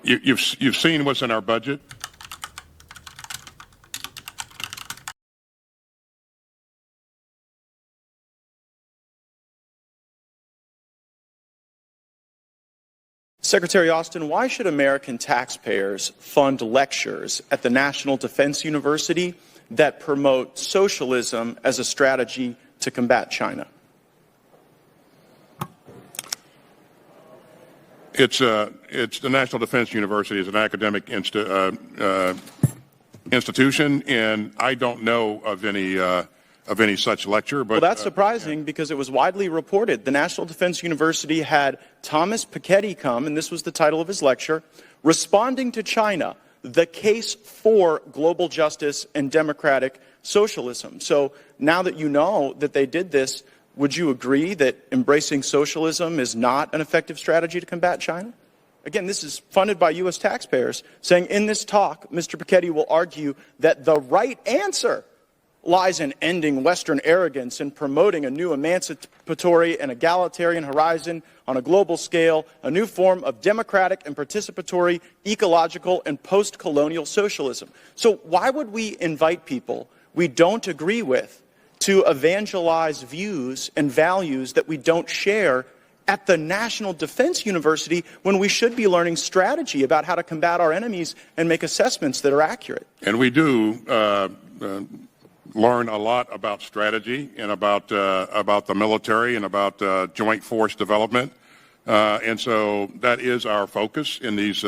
You've seen what's in our budget. Secretary Austin, why should American taxpayers fund lectures at the National Defense University that promote socialism as a strategy to combat China? It's the National Defense University is an academic institution, and I don't know of any such lecture. But well, that's surprising because it was widely reported. The National Defense University had Thomas Piketty come, and this was the title of his lecture, Responding to China, the Case for Global Justice and Democratic Socialism. So now that you know that they did this, would you agree that embracing socialism is not an effective strategy to combat China? Again, this is funded by U.S. taxpayers, saying in this talk, Mr. Piketty will argue that the right answer lies in ending Western arrogance and promoting a new emancipatory and egalitarian horizon on a global scale, a new form of democratic and participatory, ecological, and post-colonial socialism. So why would we invite people we don't agree with to evangelize views and values that we don't share at the National Defense University when we should be learning strategy about how to combat our enemies and make assessments that are accurate? And we do learn a lot about strategy and about the military and about joint force development, and so that is our focus in these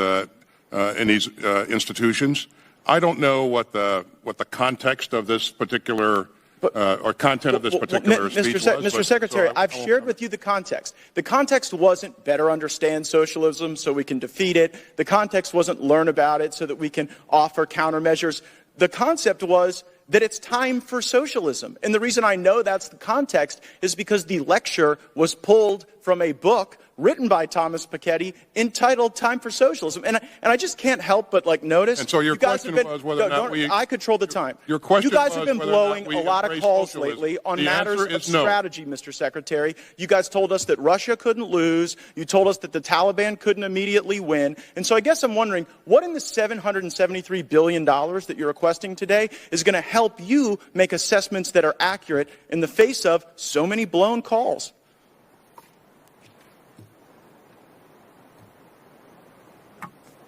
institutions. I don't know what the context of this particular or content of this particular speech was. Mr. Secretary, I've shared with you the context. The context wasn't better understand socialism so we can defeat it. The context wasn't learn about it so that we can offer countermeasures. The concept was that it's time for socialism. And the reason I know that's the context is because the lecture was pulled from a book written by Thomas Piketty entitled Time for Socialism. And I just can't help but notice. And so your question was whether or not I control the time. Your question You guys have was been whether blowing or not a lot of calls socialism. lately on The matters answer of is no. strategy, Mr. Secretary. You guys told us that Russia couldn't lose. You told us that the Taliban couldn't immediately win. And so I guess I'm wondering, what in the $773 billion that you're requesting today is going to help you make assessments that are accurate in the face of so many blown calls?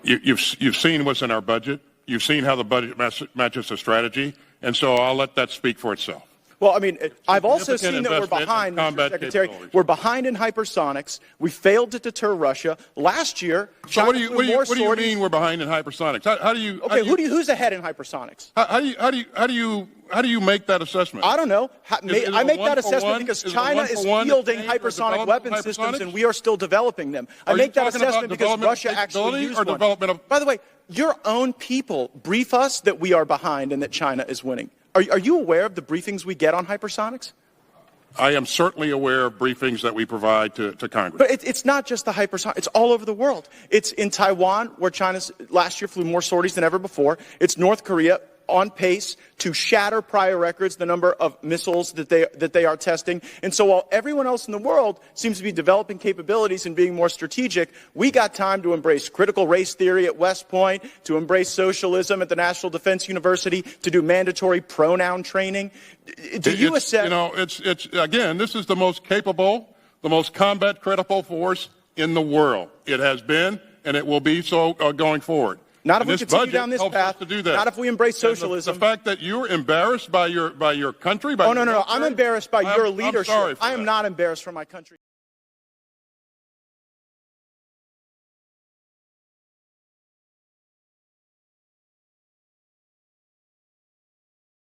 You've seen what's in our budget. You've seen how the budget matches the strategy, and so I'll let that speak for itself. Well, I mean, I've also seen that we're behind, Mr. Secretary. We're behind in hypersonics. We failed to deter Russia. Last year, so what do you mean we're behind in hypersonics? How do you? Okay, who's ahead in hypersonics? How do you make that assessment? I don't know. I make that assessment because China is fielding hypersonic weapon systems and we are still developing them. I make that assessment because Russia actually used one. By the way, your own people brief us that we are behind and that China is winning. Are you aware of the briefings we get on hypersonics? I am certainly aware of briefings that we provide to Congress. But it's not just the hypersonic. It's all over the world. It's in Taiwan, where China last year flew more sorties than ever before. It's North Korea, on pace to shatter prior records, the number of missiles that they are testing. And so while everyone else in the world seems to be developing capabilities and being more strategic, we got time to embrace critical race theory at West Point, to embrace socialism at the National Defense University, to do mandatory pronoun training. Do you assess? You know, it's again, this is the most capable, the most combat credible force in the world. It has been, and it will be so going forward. Not if we continue down this path. To do that. Not if we embrace socialism. The fact that you're embarrassed by your country. No. I'm embarrassed by your leadership. I am not embarrassed for my country.